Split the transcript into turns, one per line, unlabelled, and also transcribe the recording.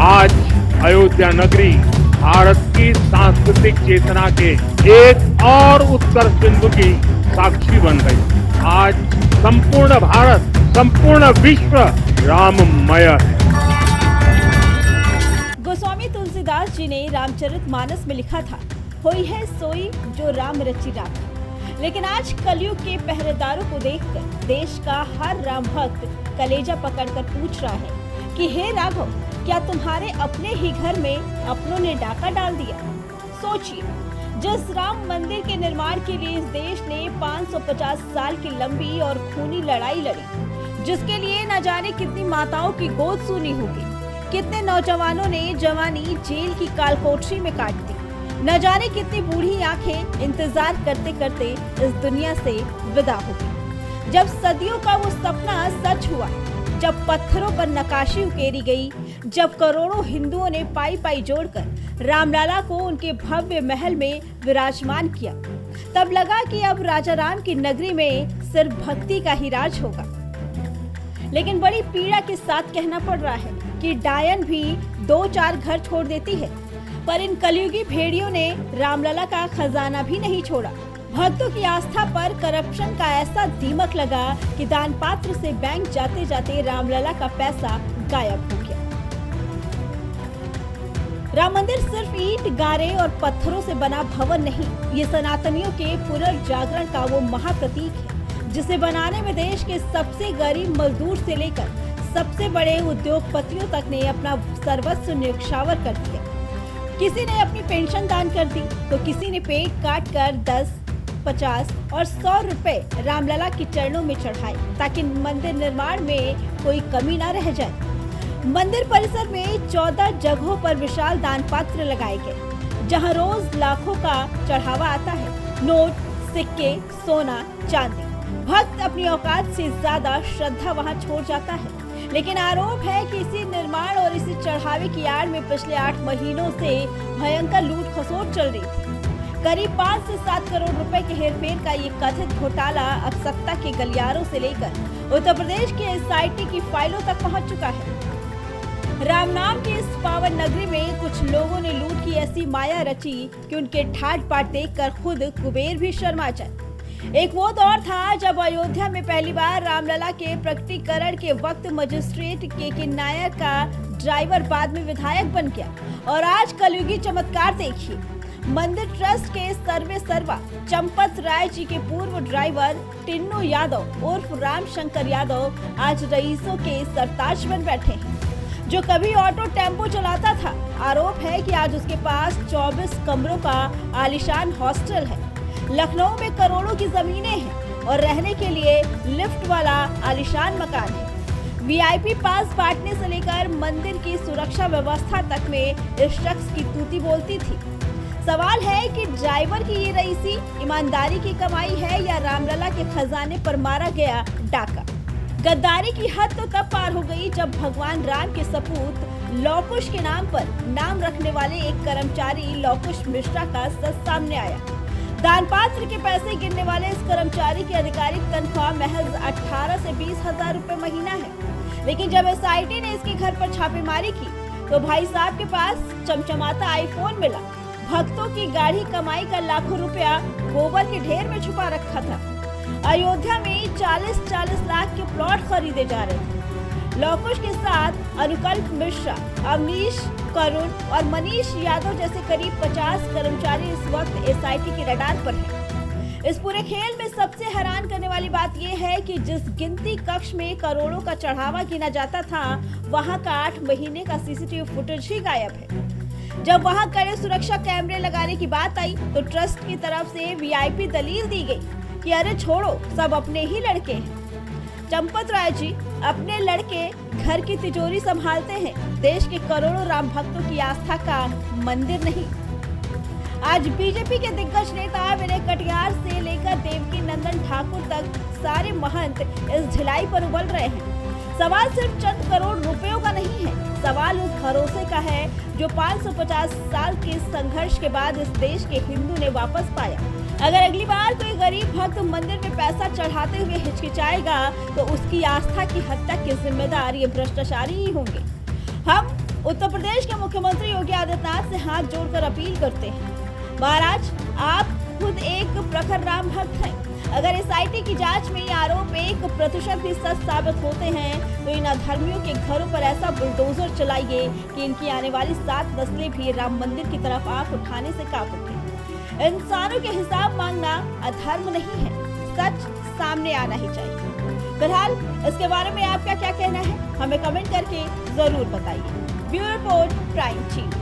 आज अयोध्या नगरी भारत की सांस्कृतिक चेतना के एक और उत्कर्ष बिंदु की साक्षी बन गई। आज संपूर्ण भारत, संपूर्ण विश्व राममय है।
गोस्वामी तुलसीदास जी ने रामचरितमानस में लिखा था, होई है सोई जो राम रचि राखा। लेकिन आज कलयुग के पहरेदारों को देखकर देश का हर राम भक्त कलेजा पकड़कर पूछ रहा है कि हे राघव, क्या तुम्हारे अपने ही घर में अपनों ने डाका डाल दिया? सोचिए, जिस राम मंदिर के निर्माण के लिए इस देश ने 550 साल की लंबी और खूनी लड़ाई लड़ी, जिसके लिए न जाने कितनी माताओं की गोद सूनी होगी, कितने नौजवानों ने जवानी जेल की कालकोठरी में काट दी, न जाने कितनी बूढ़ी आंखें इंतजार करते करते इस दुनिया से विदा हो गई। जब सदियों का वो सपना सच हुआ, जब पत्थरों पर नक्काशी उकेरी गई, जब करोड़ों हिंदुओं ने पाई पाई जोड़कर रामलला को उनके भव्य महल में विराजमान किया, तब लगा कि अब राजा राम की नगरी में सिर्फ भक्ति का ही राज होगा। लेकिन बड़ी पीड़ा के साथ कहना पड़ रहा है कि डायन भी 2-4 घर छोड़ देती है, पर इन कलयुगी भेड़ियों ने रामलला का खजाना भी नहीं छोड़ा। भक्तों की आस्था पर करप्शन का ऐसा दीमक लगा कि दान पात्र से बैंक जाते जाते रामलला का पैसा गायब हो गया। राम मंदिर सिर्फ ईंट, गारे और पत्थरों से बना भवन नहीं, ये सनातनियों के पुनर्जागरण का वो महाप्रतीक है, जिसे बनाने में देश के सबसे गरीब मजदूर से लेकर सबसे बड़े उद्योगपतियों तक ने अपना सर्वस्व न्यौछावर कर दिया। किसी ने अपनी पेंशन दान कर दी, तो किसी ने पेट काट कर 10, 50 और 100 रुपए रामलला के चरणों में चढ़ाए, ताकि मंदिर निर्माण में कोई कमी न रह जाए। मंदिर परिसर में 14 जगहों पर विशाल दान पात्र लगाए गए, जहां रोज लाखों का चढ़ावा आता है, नोट, सिक्के, सोना, चांदी। भक्त अपनी औकात से ज्यादा श्रद्धा वहां छोड़ जाता है। लेकिन आरोप है कि इसी निर्माण और इसी चढ़ावे की आड़ में पिछले 8 महीनों से भयंकर लूट खसोट चल रही थी। करीब 5 से 7 करोड़ रुपए के हेरफेर का ये कथित घोटाला अब सत्ता के गलियारों से लेकर उत्तर प्रदेश के एसआईटी की फाइलों तक पहुंच चुका है। राम नाम की इस पावन नगरी में कुछ लोगों ने लूट की ऐसी माया रची कि उनके ठाट बाट देखकर खुद कुबेर भी शर्मा जाए। एक वो दौर था जब अयोध्या में पहली बार रामलला के प्रकटीकरण के वक्त मजिस्ट्रेट के नायर का ड्राइवर बाद में विधायक बन गया। और आज कलयुगी चमत्कार देखिए, मंदिर ट्रस्ट के सर्वे सर्वा चंपत राय जी के पूर्व ड्राइवर टिन्नू यादव उर्फ राम शंकर यादव आज रईसों के सरताज बन बैठे हैं। जो कभी ऑटो टेम्पो चलाता था, आरोप है कि आज उसके पास 24 कमरों का आलीशान हॉस्टल है। लखनऊ में करोड़ों की जमीनें हैं और रहने के लिए लिफ्ट वाला आलीशान मकान है। वीआईपी पास बांटने से लेकर मंदिर की सुरक्षा व्यवस्था तक में इस शख्स की तूती बोलती थी। सवाल है कि ड्राइवर की ये रईसी ईमानदारी की कमाई है या रामलला के खजाने पर मारा गया डाका। गद्दारी की हद तो तब पार हो गई जब भगवान राम के सपूत लौकुश के नाम पर नाम रखने वाले एक कर्मचारी लौकुश मिश्रा का सच सामने आया। दान पात्र के पैसे गिनने वाले इस कर्मचारी की आधिकारिक तनख्वाह महज 18 से 20 हजार रुपए महीना है। लेकिन जब एसआईटी ने इसके घर पर छापेमारी की, तो भाई साहब के पास चमचमाता आईफोन मिला। भक्तों की गाढ़ी कमाई का लाखों रुपया गोबर के ढेर में छुपा रखा था। अयोध्या में 40-40 लाख के प्लॉट खरीदे जा रहे थे। लौकुश के साथ अनुकल्प मिश्रा, अवनीश, करुण और मनीष यादव जैसे करीब 50 कर्मचारी इस वक्त एसआईटी के रडार पर हैं। इस पूरे खेल में सबसे हैरान करने वाली बात यह है कि जिस गिनती कक्ष में करोड़ों का चढ़ावा गिना जाता था, वहां का 8 महीने का सीसीटीवी फुटेज ही गायब है। जब वहां कड़े सुरक्षा कैमरे लगाने की बात आई, तो ट्रस्ट की तरफ से वीआईपी दलील दी गई कि अरे छोड़ो, सब अपने ही लड़के हैं। चंपत राय जी अपने लड़के घर की तिजोरी संभालते हैं, देश के करोड़ों राम भक्तों की आस्था का मंदिर नहीं। आज बीजेपी के दिग्गज नेता विनय कटियार से लेकर देवकी नंदन ठाकुर तक सारे महंत इस ढिलाई पर उबल रहे हैं। सवाल सिर्फ चंद करोड़ रुपयों का नहीं है, सवाल उस भरोसे का है जो 550 साल के संघर्ष के बाद इस देश के हिंदू ने वापस पाया। अगर अगली बार कोई गरीब भक्त मंदिर में पैसा चढ़ाते हुए हिचकिचाएगा, तो उसकी आस्था की हत्या के जिम्मेदार ये भ्रष्टाचारी ही होंगे। हम उत्तर प्रदेश के मुख्यमंत्री योगी आदित्यनाथ से हाथ जोड़कर अपील करते हैं, महाराज आप खुद एक प्रखर राम भक्त हैं। अगर एसआईटी की जांच में ये आरोप 1% भी सच साबित होते हैं तो इन अधर्मियों के घरों पर ऐसा बुलडोजर चलाइए कि इनकी आने वाली 7 नस्लें भी राम मंदिर की तरफ आंख उठाने से कांप उठें। इंसानों के हिसाब मांगना अधर्म नहीं है, सच सामने आना ही चाहिए। फिलहाल इसके बारे में आपका क्या कहना है, हमें कमेंट करके जरूर बताइए। Bureau report, prime TV.